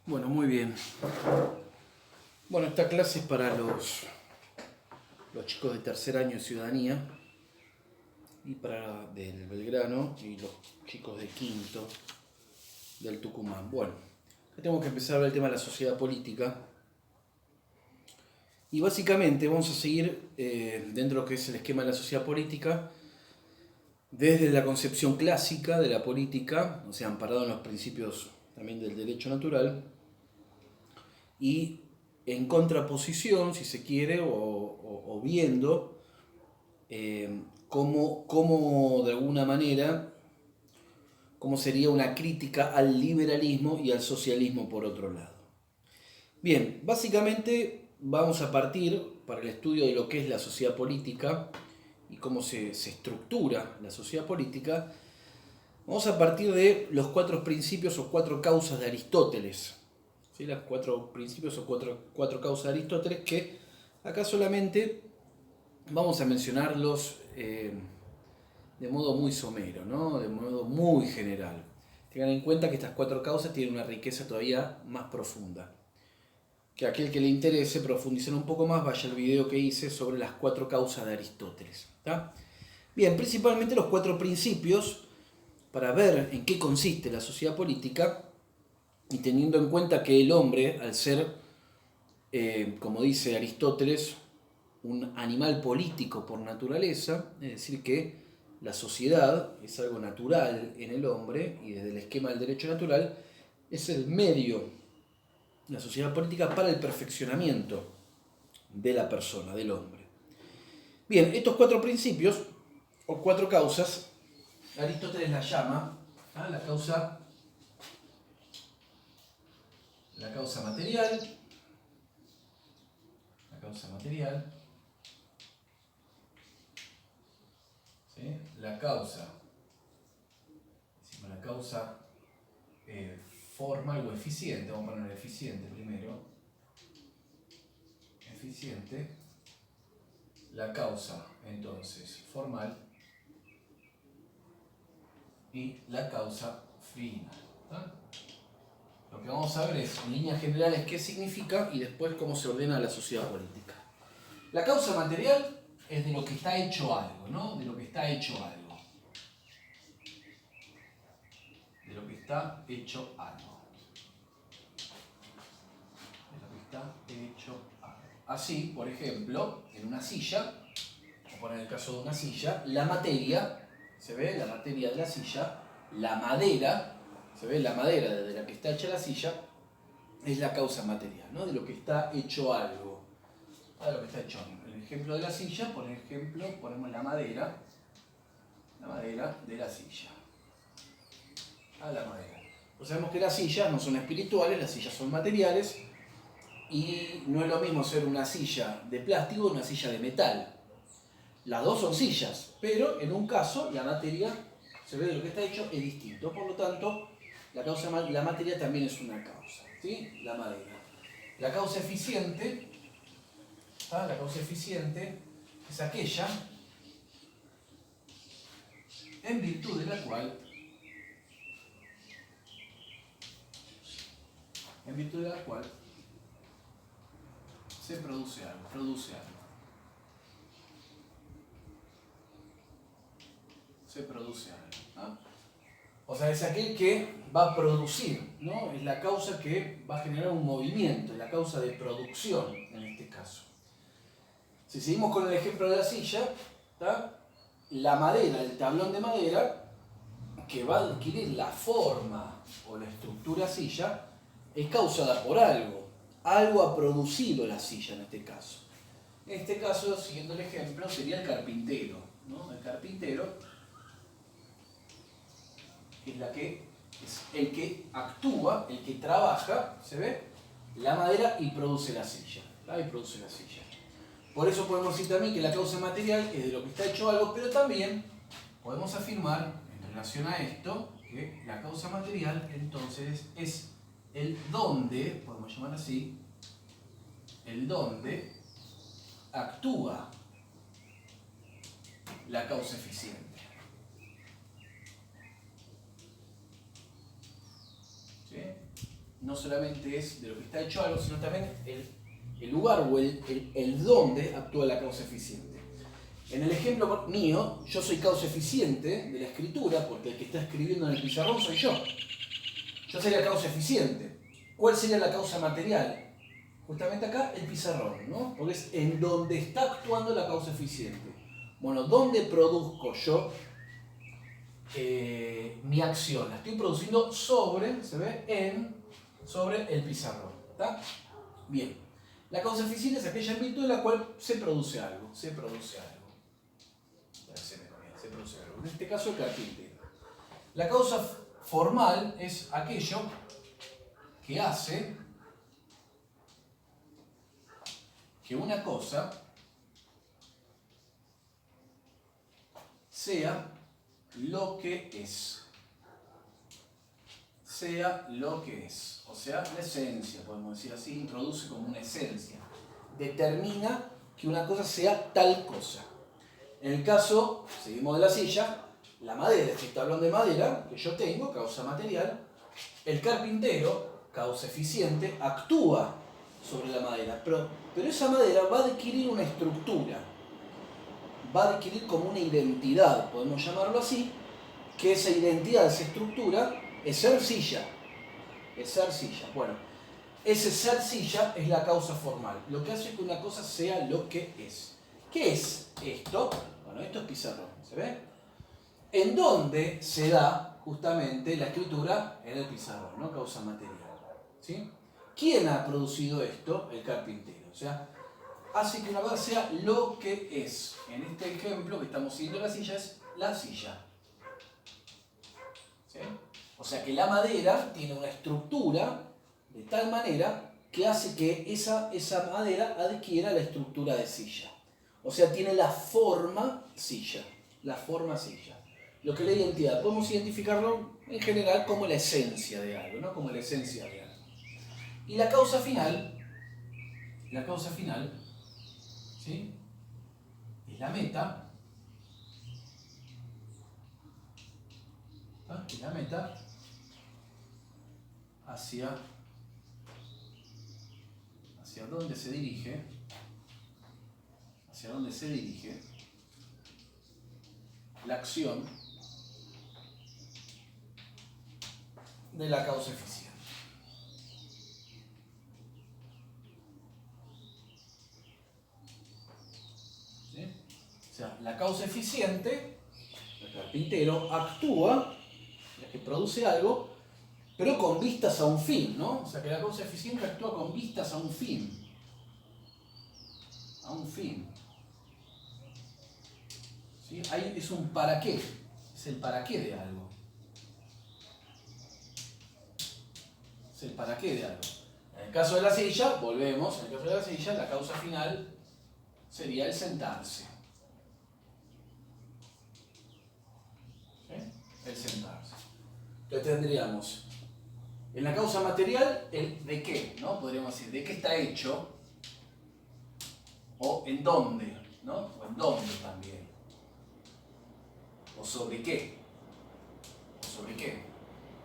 Bueno, muy bien. Bueno, esta clase es para los chicos de tercer año de ciudadanía y para del Belgrano y los chicos de quinto del Tucumán. Bueno, acá tenemos que empezar a ver el tema de la sociedad política y básicamente vamos a seguir dentro de lo que es el esquema de la sociedad política desde la concepción clásica de la política, o sea, amparado en los principios también del derecho natural, y en contraposición, si se quiere, o viendo cómo de alguna manera, cómo sería una crítica al liberalismo y al socialismo por otro lado. Bien, básicamente vamos a partir para el estudio de lo que es la sociedad política y cómo se estructura la sociedad política, vamos a partir de los cuatro principios o cuatro causas de Aristóteles. ¿Sí? Las cuatro principios o cuatro causas de Aristóteles que acá solamente vamos a mencionarlos de modo muy somero, ¿no? De modo muy general. Tengan en cuenta que estas cuatro causas tienen una riqueza todavía más profunda. Que aquel que le interese profundizar un poco más vaya al video que hice sobre las cuatro causas de Aristóteles. ¿Tá? Bien, principalmente los cuatro principios para ver en qué consiste la sociedad política y teniendo en cuenta que el hombre, al ser, como dice Aristóteles, un animal político por naturaleza, es decir, que la sociedad es algo natural en el hombre y desde el esquema del derecho natural es el medio, la sociedad política, para el perfeccionamiento de la persona, del hombre. Bien, estos cuatro principios o cuatro causas, Aristóteles las llama la causa material, ¿sí? la causa formal o eficiente, vamos a poner eficiente primero, la causa entonces formal y la causa final. ¿Tá? Lo que vamos a ver es, en líneas generales, qué significa y después cómo se ordena la sociedad política. La causa material es de lo que está hecho algo, ¿no? De lo que está hecho algo. Así, por ejemplo, en una silla, vamos a poner el caso de una silla, la materia, ¿se ve? La materia de la silla, la madera, ¿se ve? La madera de la que está hecha la silla, es la causa material, ¿no? De lo que está hecho algo. De lo que está hecho algo. El ejemplo de la silla, por ejemplo, ponemos la madera de la silla. La madera. Pues sabemos que las sillas no son espirituales, las sillas son materiales, y no es lo mismo ser una silla de plástico que una silla de metal. Las dos son sillas, pero en un caso la materia, se ve de lo que está hecho, es distinto. Por lo tanto, la materia también es una causa, ¿sí? La madera. La causa eficiente es aquella en virtud de la cual se produce algo. ¿Ah? O sea, es aquel que va a producir, ¿no? Es la causa que va a generar un movimiento, es la causa de producción en este caso. Si seguimos con el ejemplo de la silla, ¿tá? La madera, el tablón de madera, que va a adquirir la forma o la estructura silla, es causada por algo. Algo ha producido la silla en este caso. En este caso, siguiendo el ejemplo, sería el carpintero, ¿no? El carpintero es el que actúa, el que trabaja, ¿se ve? La madera y produce la silla. Por eso podemos decir también que la causa material es de lo que está hecho algo, pero también podemos afirmar, en relación a esto, que la causa material entonces es el donde, podemos llamar así, el donde actúa la causa eficiente. no solamente es de lo que está hecho algo, sino también el lugar o el dónde actúa la causa eficiente. En el ejemplo mío, yo soy causa eficiente de la escritura, porque el que está escribiendo en el pizarrón soy yo. Yo sería causa eficiente. ¿Cuál sería la causa material? Justamente acá, el pizarrón, ¿no? Porque es en donde está actuando la causa eficiente. Bueno, ¿dónde produzco yo mi acción? La estoy produciendo sobre, ¿se ve? Sobre el pizarrón. ¿Está? Bien. La causa eficiente es aquella en virtud de la cual se produce algo. Se produce algo. En este caso, el carpintero. La causa formal es aquello que hace que una cosa sea lo que es. Sea lo que es. O sea, la esencia, podemos decir así, introduce como una esencia. Determina que una cosa sea tal cosa. En el caso, seguimos de la silla, la madera, si está hablando de madera, que yo tengo, causa material, el carpintero, causa eficiente, actúa sobre la madera, pero esa madera va a adquirir una estructura, va a adquirir como una identidad, podemos llamarlo así, que esa identidad, esa estructura, es ser silla. Es ser silla. Bueno, ese ser silla es la causa formal, lo que hace que una cosa sea lo que es. ¿Qué es esto? Bueno, esto es pizarrón, ¿se ve? ¿En dónde se da justamente la escritura? En el pizarrón, ¿no? Causa material. ¿Sí? ¿Quién ha producido esto? El carpintero. O sea, hace que una cosa sea lo que es. En este ejemplo que estamos siguiendo la silla es la silla. ¿Sí? O sea que la madera tiene una estructura de tal manera que hace que esa madera adquiera la estructura de silla. O sea, tiene la forma silla. La forma silla. Lo que es la identidad. Podemos identificarlo en general como la esencia de algo, ¿no? Como la esencia de algo. Y la causa final, ¿sí? Es la meta. ¿Ah? Es la meta hacia dónde se dirige. Hacia dónde se dirige la acción de la causa eficiente. ¿Sí? O sea, la causa eficiente, el carpintero, actúa, es que produce algo, pero con vistas a un fin, ¿no? O sea, que la causa eficiente actúa con vistas a un fin. A un fin. ¿Sí? Ahí es un para qué. Es el para qué de algo. Es el para qué de algo. En el caso de la silla, volvemos, en el caso de la silla, la causa final sería el sentarse. ¿Sí? El sentarse. Entonces tendríamos en la causa material el de qué, ¿no? Podríamos decir, de qué está hecho o en dónde, ¿no? O en dónde también. O sobre qué. O sobre qué.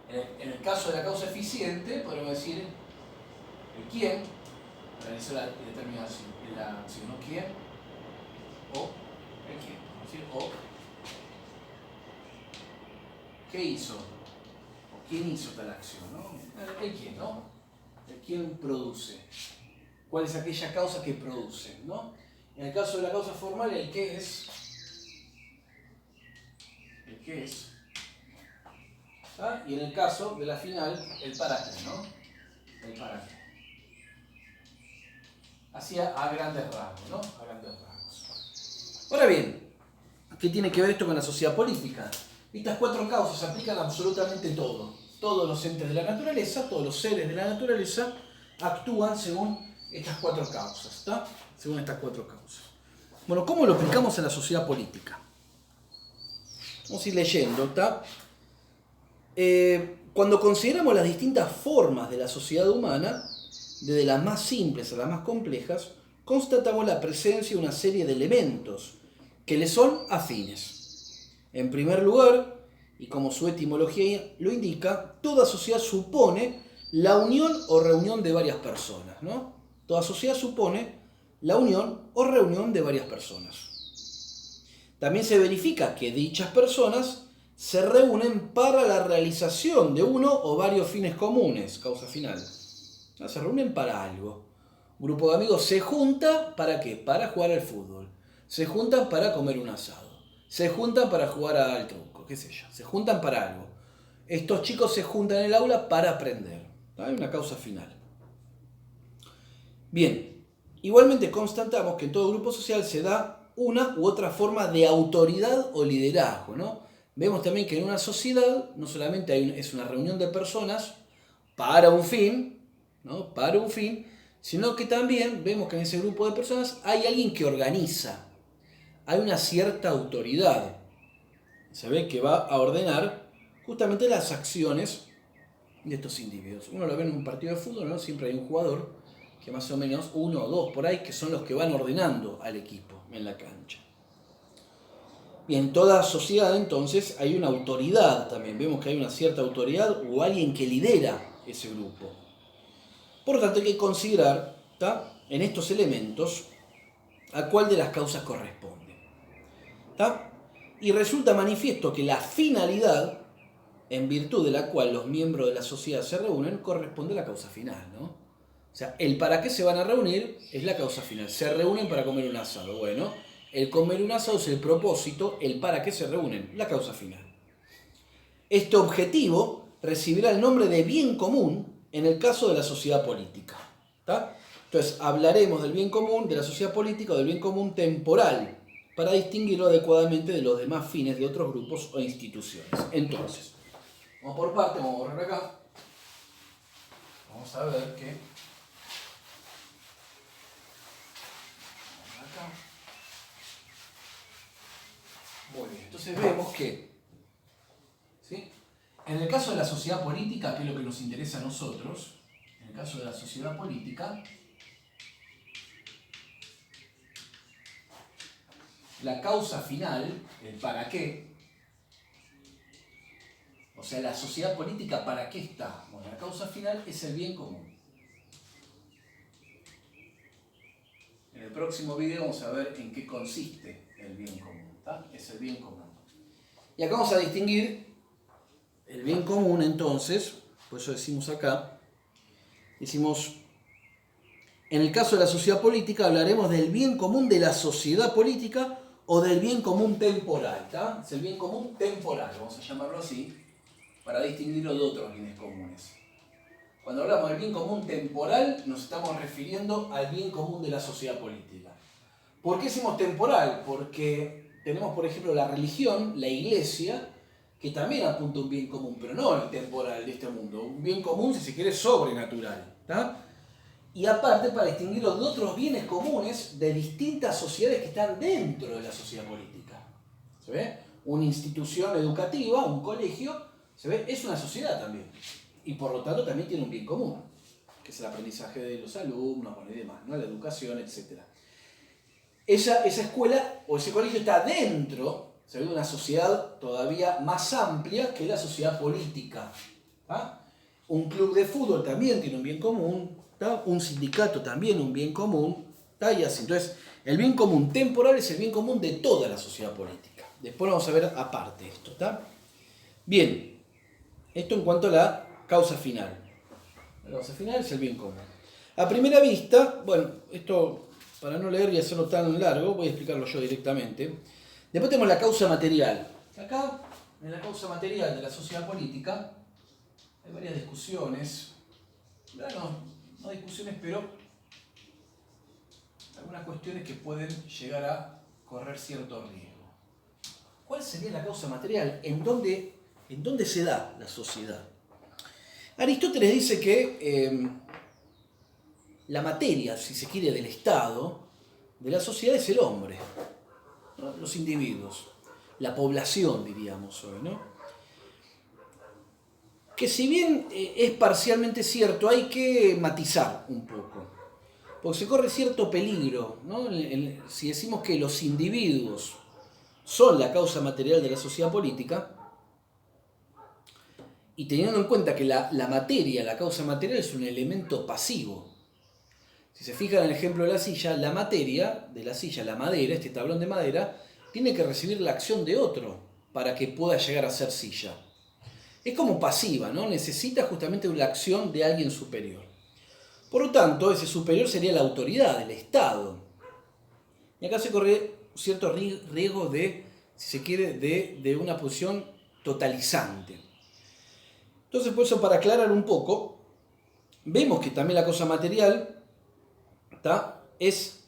En el caso de la causa eficiente, podríamos decir el quién, realizó la determinación, la acción, ¿no? ¿Quién? O el quién. Es decir, o ¿qué hizo? O quién hizo tal acción, ¿no? El quién, ¿no? El quién produce. ¿Cuál es aquella causa que produce, ¿no? En el caso de la causa formal, el qué es. El qué es. ¿Ah? Y en el caso de la final, el para qué, ¿no? El para qué. Así a grandes rasgos, ¿no? A grandes rasgos. Ahora bien, ¿qué tiene que ver esto con la sociedad política? Estas cuatro causas aplican a absolutamente todo. Todos los entes de la naturaleza, todos los seres de la naturaleza actúan según estas cuatro causas, ¿está? Según estas cuatro causas. Bueno, ¿cómo lo aplicamos a la sociedad política? Vamos a ir leyendo, ¿está? Cuando consideramos las distintas formas de la sociedad humana, desde las más simples a las más complejas, constatamos la presencia de una serie de elementos que le son afines. En primer lugar, y como su etimología lo indica, toda sociedad supone la unión o reunión de varias personas, ¿no? Toda sociedad supone la unión o reunión de varias personas. También se verifica que dichas personas se reúnen para la realización de uno o varios fines comunes, causa final. Se reúnen para algo. Un grupo de amigos se junta ¿para qué? Para jugar al fútbol. Se juntan para comer un asado. Se juntan para jugar al truco, qué sé yo. Se juntan para algo. Estos chicos se juntan en el aula para aprender. Hay una causa final. Bien, igualmente constatamos que en todo grupo social se da una u otra forma de autoridad o liderazgo, ¿no? Vemos también que en una sociedad no solamente es una reunión de personas para un fin, ¿no? Para un fin, sino que también vemos que en ese grupo de personas hay alguien que organiza, hay una cierta autoridad, se ve que va a ordenar justamente las acciones de estos individuos. Uno lo ve en un partido de fútbol, ¿no? Siempre hay un jugador que más o menos uno o dos por ahí que son los que van ordenando al equipo en la cancha. Y en toda sociedad entonces hay una autoridad también, vemos que hay una cierta autoridad o alguien que lidera ese grupo. Por lo tanto hay que considerar, ¿tá?, en estos elementos a cuál de las causas corresponde. ¿Tá? Y resulta manifiesto que la finalidad, en virtud de la cual los miembros de la sociedad se reúnen, corresponde a la causa final, ¿no? O sea, el para qué se van a reunir es la causa final. Se reúnen para comer un asado. Bueno, el comer un asado es el propósito, el para qué se reúnen, la causa final. Este objetivo recibirá el nombre de bien común en el caso de la sociedad política. ¿Tá? Entonces, hablaremos del bien común de la sociedad política o del bien común temporal para distinguirlo adecuadamente de los demás fines de otros grupos o instituciones. Entonces, vamos por parte, vamos a borrar acá. Vamos a ver que... acá. Muy bien, entonces vemos que, ¿sí?, en el caso de la sociedad política, que es lo que nos interesa a nosotros, en el caso de la sociedad política, la causa final, el para qué, o sea, la sociedad política para qué está. Bueno, la causa final es el bien común. En el próximo video vamos a ver en qué consiste el bien común, ¿tá? Es el bien común. Y acá vamos a distinguir el bien común entonces, por eso decimos acá, decimos, en el caso de la sociedad política hablaremos del bien común de la sociedad política o del bien común temporal, ¿tá? Es el bien común temporal, vamos a llamarlo así, para distinguirlo de otros bienes comunes. Cuando hablamos del bien común temporal, nos estamos refiriendo al bien común de la sociedad política. ¿Por qué decimos temporal? Porque tenemos, por ejemplo, la religión, la iglesia, que también apunta a un bien común, pero no el temporal de este mundo, un bien común, si se quiere, sobrenatural, ¿tá? Y aparte, para distinguirlo de otros bienes comunes de distintas sociedades que están dentro de la sociedad política. ¿Se ve? Una institución educativa, un colegio, ¿se ve? Es una sociedad también. Y por lo tanto también tiene un bien común, que es el aprendizaje de los alumnos, bueno, y demás, ¿no? La educación, etc. Esa escuela o ese colegio está dentro, se ve, de una sociedad todavía más amplia que la sociedad política. ¿Ah? Un club de fútbol también tiene un bien común, ¿tá? Un sindicato también un bien común, ¿tá? Y así. Entonces, el bien común temporal es el bien común de toda la sociedad política. Después vamos a ver aparte esto, ¿tá? Bien, esto en cuanto a la causa final. La causa final es el bien común. A primera vista, bueno, esto para no leer y hacerlo tan largo, voy a explicarlo yo directamente. Después tenemos la causa material. Acá, en la causa material de la sociedad política, hay varias discusiones. No discusiones, pero algunas cuestiones que pueden llegar a correr cierto riesgo. ¿Cuál sería la causa material? ¿En dónde se da la sociedad? Aristóteles dice que la materia, si se quiere, del Estado, de la sociedad es el hombre, ¿no? Los individuos, la población, diríamos hoy, ¿no? Que si bien es parcialmente cierto, hay que matizar un poco, porque se corre cierto peligro, ¿no? Si decimos que los individuos son la causa material de la sociedad política, y teniendo en cuenta que la materia, la causa material, es un elemento pasivo. Si se fijan en el ejemplo de la silla, la materia de la silla, la madera, este tablón de madera, tiene que recibir la acción de otro para que pueda llegar a ser silla. Es como pasiva, ¿no? Necesita justamente la acción de alguien superior. Por lo tanto, ese superior sería la autoridad, el Estado. Y acá se corre cierto riesgo de, si se quiere, de una posición totalizante. Entonces, por eso, para aclarar un poco, vemos que también la cosa material es,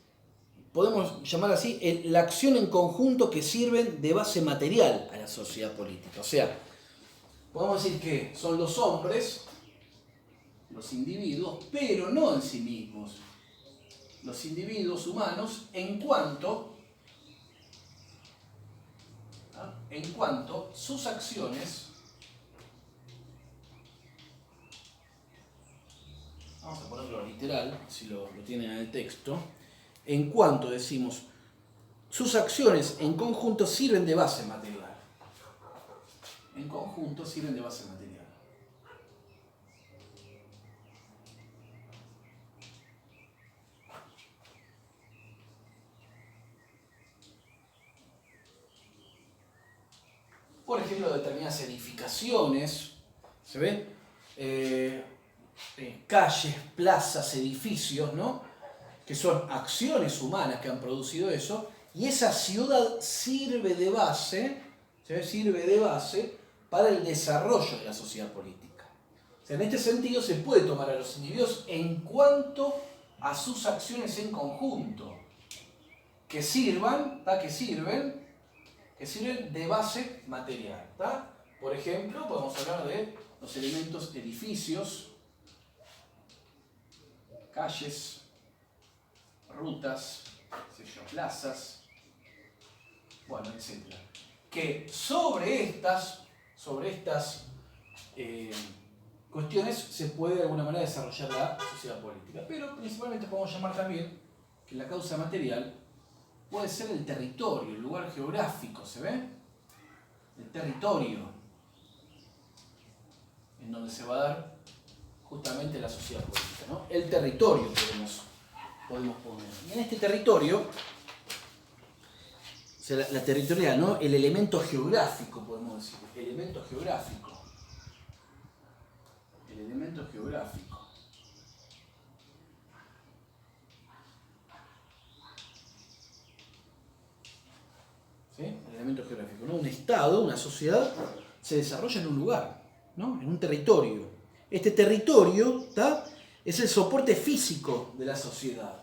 podemos llamar así, la acción en conjunto que sirven de base material a la sociedad política. O sea, podemos decir que son los hombres, los individuos, pero no en sí mismos. Los individuos humanos en cuanto sus acciones, vamos a ponerlo literal, si lo tienen en el texto, en cuanto decimos, sus acciones en conjunto sirven de base material. En conjunto sirven de base material. Por ejemplo, determinadas edificaciones, ¿se ve? Calles, plazas, edificios, ¿no? Que son acciones humanas que han producido eso, y esa ciudad sirve de base, ¿se ve? Sirve de base para el desarrollo de la sociedad política. O sea, en este sentido se puede tomar a los individuos en cuanto a sus acciones en conjunto, que sirven de base material. ¿Tá? Por ejemplo, podemos hablar de los elementos edificios, calles, rutas, plazas, bueno, etc. Que sobre estas cuestiones se puede de alguna manera desarrollar la sociedad política. Pero principalmente podemos llamar también que la causa material puede ser el territorio, el lugar geográfico, ¿se ve? El territorio en donde se va a dar justamente la sociedad política, ¿no? El territorio podemos poner. Y en este territorio, o sea, la territorial, ¿no? El elemento geográfico, podemos decir. El elemento geográfico. El elemento geográfico. ¿Sí? El elemento geográfico, ¿no? Un estado, una sociedad, se desarrolla en un lugar, ¿no? En un territorio. Este territorio, ¿tá? Es el soporte físico de la sociedad.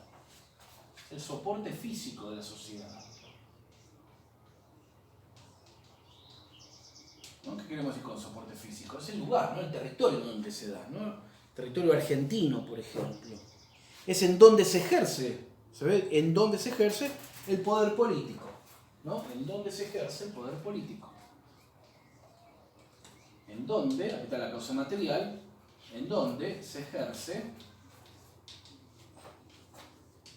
El soporte físico de la sociedad. ¿No? ¿Qué queremos decir con soporte físico? Es el lugar, ¿no? El territorio donde se da, ¿no? El territorio argentino, por ejemplo. Es en donde se ejerce, ¿se ve? En donde se ejerce el poder político, ¿no? En donde se ejerce el poder político. En donde, aquí está la causa material, en donde se ejerce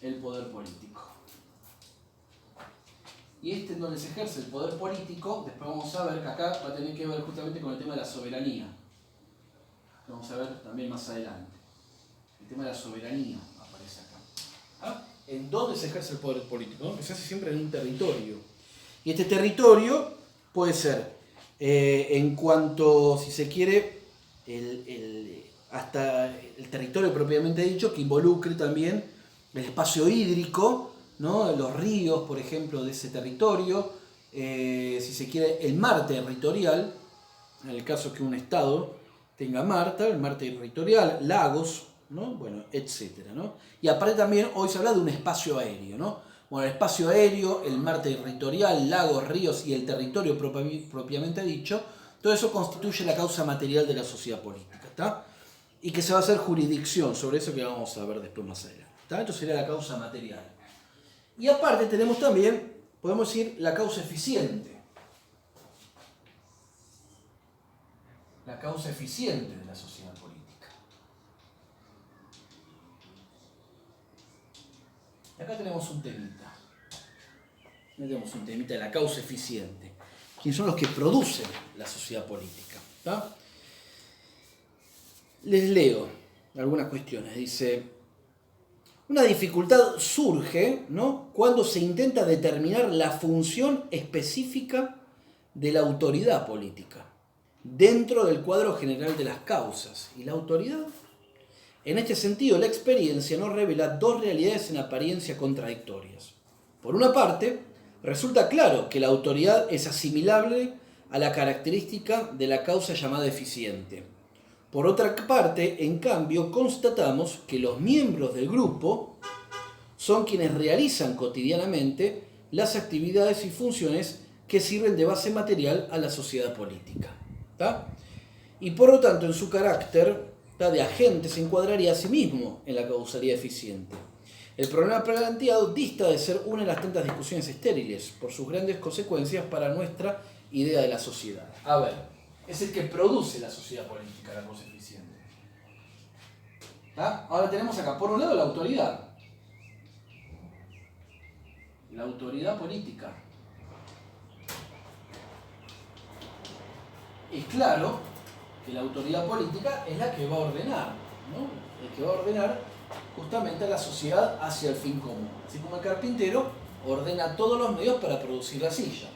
el poder político. Y en donde se ejerce el poder político, después vamos a ver que acá va a tener que ver justamente con el tema de la soberanía. Que vamos a ver también más adelante. El tema de la soberanía aparece acá. ¿Ah? En donde se ejerce el poder político, ¿no? Que se hace siempre en un territorio. Y este territorio puede ser, en cuanto, si se quiere, hasta el territorio propiamente dicho, que involucre también el espacio hídrico, ¿no? Los ríos, por ejemplo, de ese territorio, si se quiere, el mar territorial, en el caso que un estado tenga el mar territorial, lagos, ¿no? Bueno, etcétera, ¿no? Y aparte también, hoy se habla de un espacio aéreo, ¿no? Bueno, el espacio aéreo, el mar territorial, lagos, ríos y el territorio propiamente dicho, todo eso constituye la causa material de la sociedad política, ¿está? Y que se va a hacer jurisdicción sobre eso que vamos a ver después más adelante, ¿está? Esto sería la causa material. Y aparte tenemos también, podemos decir, la causa eficiente. La causa eficiente de la sociedad política. Y acá tenemos un temita. Tenemos un temita de la causa eficiente. ¿Quiénes son los que producen la sociedad política? ¿Tá? Les leo algunas cuestiones. Dice, una dificultad surge, ¿no?, cuando se intenta determinar la función específica de la autoridad política dentro del cuadro general de las causas. ¿Y la autoridad? En este sentido, la experiencia nos revela dos realidades en apariencia contradictorias. Por una parte, resulta claro que la autoridad es asimilable a la característica de la causa llamada eficiente. Por otra parte, en cambio, constatamos que los miembros del grupo son quienes realizan cotidianamente las actividades y funciones que sirven de base material a la sociedad política. ¿Tá? Y por lo tanto, en su carácter de agente se encuadraría a sí mismo en la causalidad eficiente. El problema planteado dista de ser una de las tantas discusiones estériles por sus grandes consecuencias para nuestra idea de la sociedad. A ver, es el que produce la sociedad política, la cosa eficiente. ¿Tá? Ahora tenemos acá, por un lado, la autoridad. La autoridad política. Es claro que la autoridad política es la que va a ordenar, ¿no? El que va a ordenar justamente a la sociedad hacia el fin común. Así como el carpintero ordena todos los medios para producir la silla.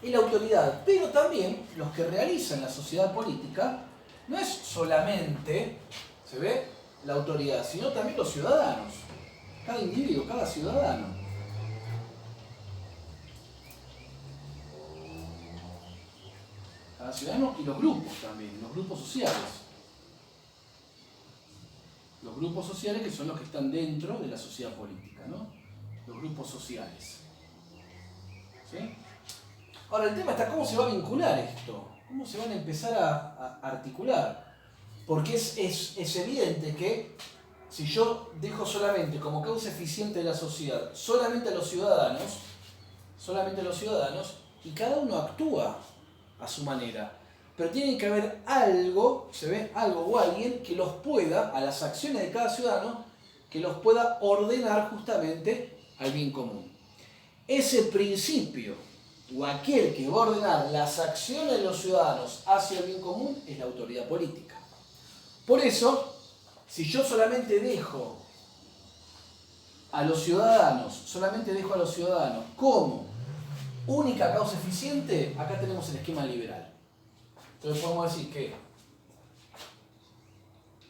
Y la autoridad, pero también los que realizan la sociedad política, no es solamente, ¿se ve?, la autoridad, sino también los ciudadanos. Cada individuo, cada ciudadano. Cada ciudadano y los grupos también, los grupos sociales. Los grupos sociales que son los que están dentro de la sociedad política, ¿no? Los grupos sociales. ¿Sí? Ahora el tema está cómo se va a vincular esto, cómo se van a empezar a articular. Porque es evidente que si yo dejo solamente como causa eficiente de la sociedad solamente a los ciudadanos, y cada uno actúa a su manera. Pero tiene que haber algo, ¿se ve? Algo o alguien que los pueda, a las acciones de cada ciudadano, que los pueda ordenar justamente al bien común. Ese principio, o aquel que va a ordenar las acciones de los ciudadanos hacia el bien común, es la autoridad política. Por eso, si yo solamente dejo a los ciudadanos como única causa eficiente, acá tenemos el esquema liberal. Entonces podemos decir que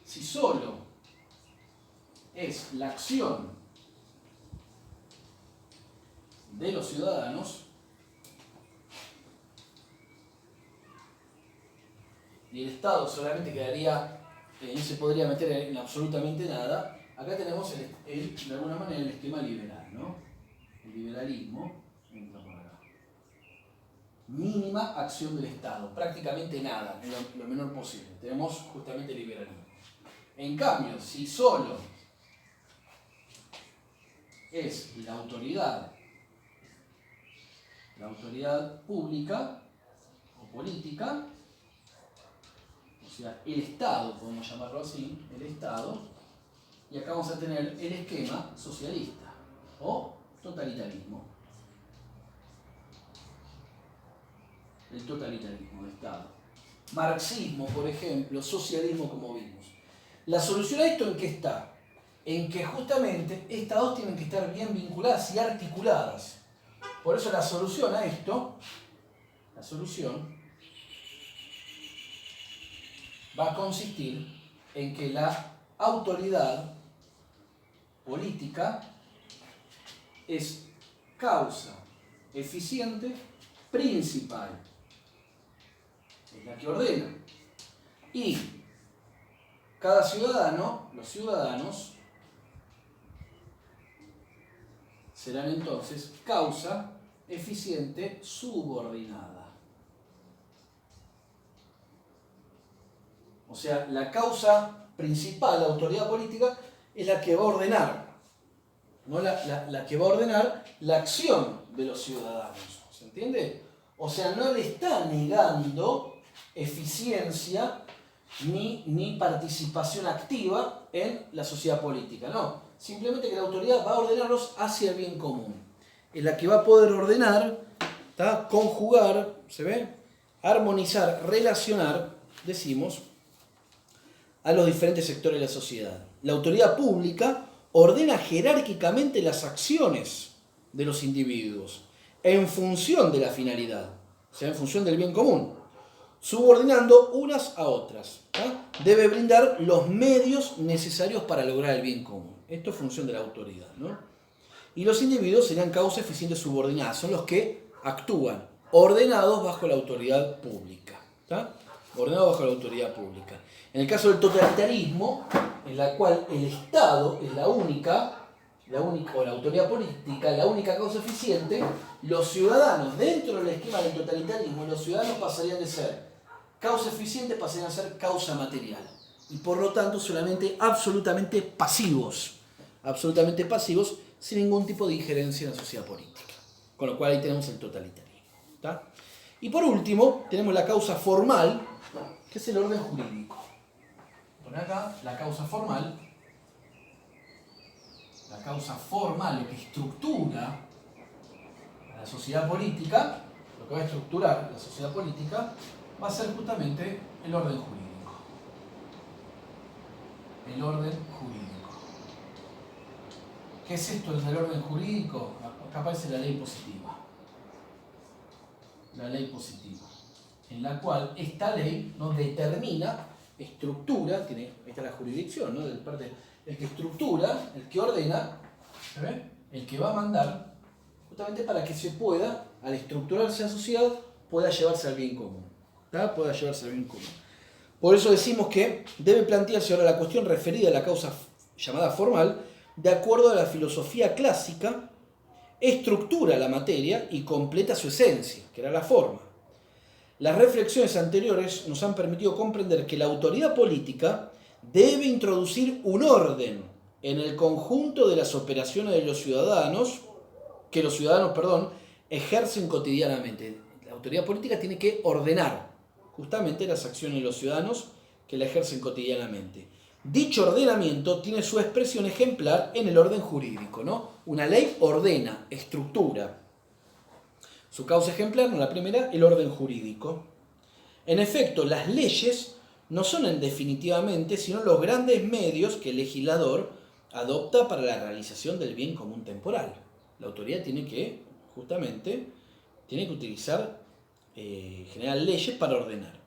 si solo es la acción de los ciudadanos y el Estado solamente quedaría, no se podría meter en absolutamente nada, acá tenemos de alguna manera el esquema liberal, ¿no? El liberalismo entra por acá. Mínima acción del Estado, prácticamente nada, lo menor posible. Tenemos justamente el liberalismo. En cambio, si solo es la autoridad pública o política, o sea, el Estado, podemos llamarlo así, el Estado, y acá vamos a tener el esquema socialista o totalitarismo. El totalitarismo de Estado. Marxismo, por ejemplo, socialismo, como vimos. La solución a esto, ¿en qué está? En que justamente estas dos tienen que estar bien vinculadas y articuladas. Por eso la solución a esto, va a consistir en que la autoridad política es causa eficiente principal. Es la que ordena. Y cada ciudadano, los ciudadanos, serán entonces causa eficiente subordinada. O sea, la causa principal, la autoridad política, es la que va a ordenar, no la que va a ordenar la acción de los ciudadanos. ¿Se entiende? O sea, no le está negando eficiencia ni participación activa en la sociedad política, no. Simplemente que la autoridad va a ordenarlos hacia el bien común. Es la que va a poder ordenar, ¿tá?, conjugar, ¿se ve?, armonizar, relacionar, decimos, a los diferentes sectores de la sociedad. La autoridad pública ordena jerárquicamente las acciones de los individuos en función de la finalidad, o sea, en función del bien común, subordinando unas a otras. Debe brindar los medios necesarios para lograr el bien común. Esto es función de la autoridad, ¿no? Y los individuos serían causa eficiente subordinada, son los que actúan ordenados bajo la autoridad pública. ¿Tá? Ordenados bajo la autoridad pública. En el caso del totalitarismo, en la cual el Estado es la única, o la autoridad política, la única causa eficiente, los ciudadanos, dentro del esquema del totalitarismo, los ciudadanos pasarían de ser causa eficiente, pasarían a ser causa material. Y por lo tanto, solamente absolutamente pasivos, sin ningún tipo de injerencia en la sociedad política. Con lo cual ahí tenemos el totalitarismo. ¿Tá? Y por último, tenemos la causa formal, que es el orden jurídico. Poner acá la causa formal, lo que estructura a la sociedad política, lo que va a estructurar la sociedad política, va a ser justamente el orden jurídico. El orden jurídico. ¿Qué es esto del orden jurídico? Acá aparece la ley positiva. La ley positiva, en la cual esta ley nos determina, estructura, ahí está la jurisdicción, ¿no? El que estructura, el que ordena, ¿se ve? El que va a mandar, justamente para que se pueda, al estructurarse la sociedad, pueda llevarse al bien común. ¿Tá? Pueda llevarse al bien común. Por eso decimos que debe plantearse ahora la cuestión referida a la causa llamada formal, de acuerdo a la filosofía clásica, estructura la materia y completa su esencia, que era la forma. Las reflexiones anteriores nos han permitido comprender que la autoridad política debe introducir un orden en el conjunto de las operaciones de los ciudadanos, que los ciudadanos, ejercen cotidianamente. La autoridad política tiene que ordenar justamente las acciones de los ciudadanos que la ejercen cotidianamente. Dicho ordenamiento tiene su expresión ejemplar en el orden jurídico, ¿no? Una ley ordena, estructura. Su causa ejemplar, la primera, el orden jurídico. En efecto, las leyes no son en definitivamente, sino los grandes medios que el legislador adopta para la realización del bien común temporal. La autoridad tiene que utilizar, generar leyes para ordenar.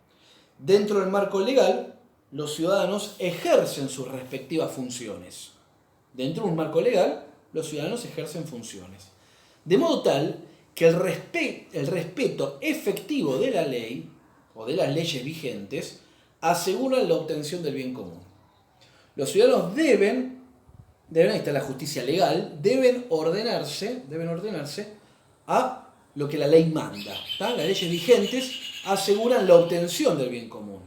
Dentro del marco legal, los ciudadanos ejercen sus respectivas funciones. Dentro de un marco legal, los ciudadanos ejercen funciones. De modo tal que el respeto efectivo de la ley o de las leyes vigentes aseguran la obtención del bien común. Los ciudadanos deben, ahí está la justicia legal, deben ordenarse a lo que la ley manda. ¿Tá? Las leyes vigentes aseguran la obtención del bien común.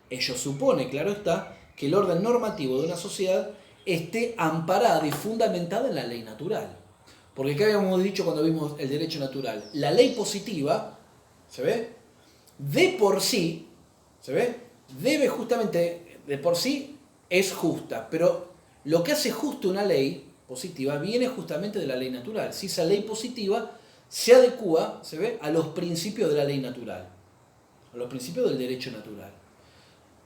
Ello supone, claro está, que el orden normativo de una sociedad esté amparada y fundamentada en la ley natural. Porque acá habíamos dicho cuando vimos el derecho natural, la ley positiva, ¿se ve? De por sí, ¿se ve? De por sí es justa, pero lo que hace justa una ley positiva viene justamente de la ley natural. Si esa ley positiva se adecúa, ¿se ve? A los principios de la ley natural, a los principios del derecho natural.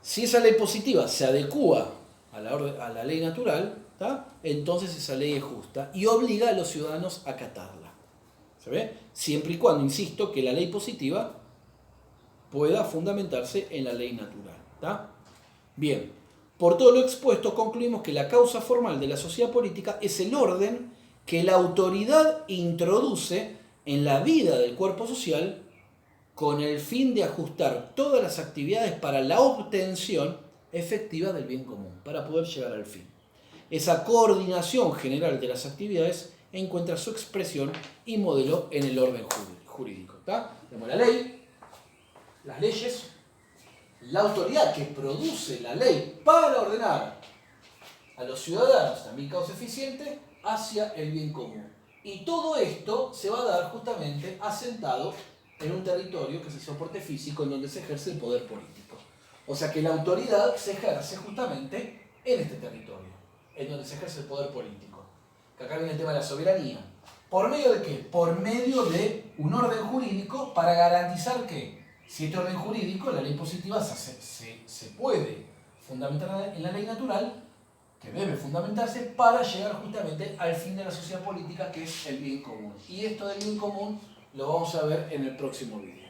Si esa ley positiva se adecúa a la ley natural, ¿tá? Entonces esa ley es justa y obliga a los ciudadanos a acatarla. ¿Se ve? Siempre y cuando, insisto, que la ley positiva pueda fundamentarse en la ley natural. ¿Tá? Bien, por todo lo expuesto concluimos que la causa formal de la sociedad política es el orden que la autoridad introduce en la vida del cuerpo social con el fin de ajustar todas las actividades para la obtención efectiva del bien común, para poder llegar al fin. Esa coordinación general de las actividades encuentra su expresión y modelo en el orden jurídico. ¿Tá? Tenemos la ley, las leyes, la autoridad que produce la ley para ordenar a los ciudadanos, también causa eficiente, hacia el bien común. Y todo esto se va a dar justamente asentado en un territorio que es el soporte físico en donde se ejerce el poder político. O sea que la autoridad se ejerce justamente en este territorio, en donde se ejerce el poder político. Que acá viene el tema de la soberanía. ¿Por medio de qué? Por medio de un orden jurídico para garantizar que si este orden jurídico, la ley positiva, se puede fundamentada en la ley natural, que debe fundamentarse para llegar justamente al fin de la sociedad política, que es el bien común. Y esto del bien común lo vamos a ver en el próximo video.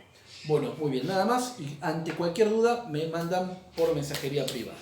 Bueno, muy bien, nada más, y ante cualquier duda me mandan por mensajería privada.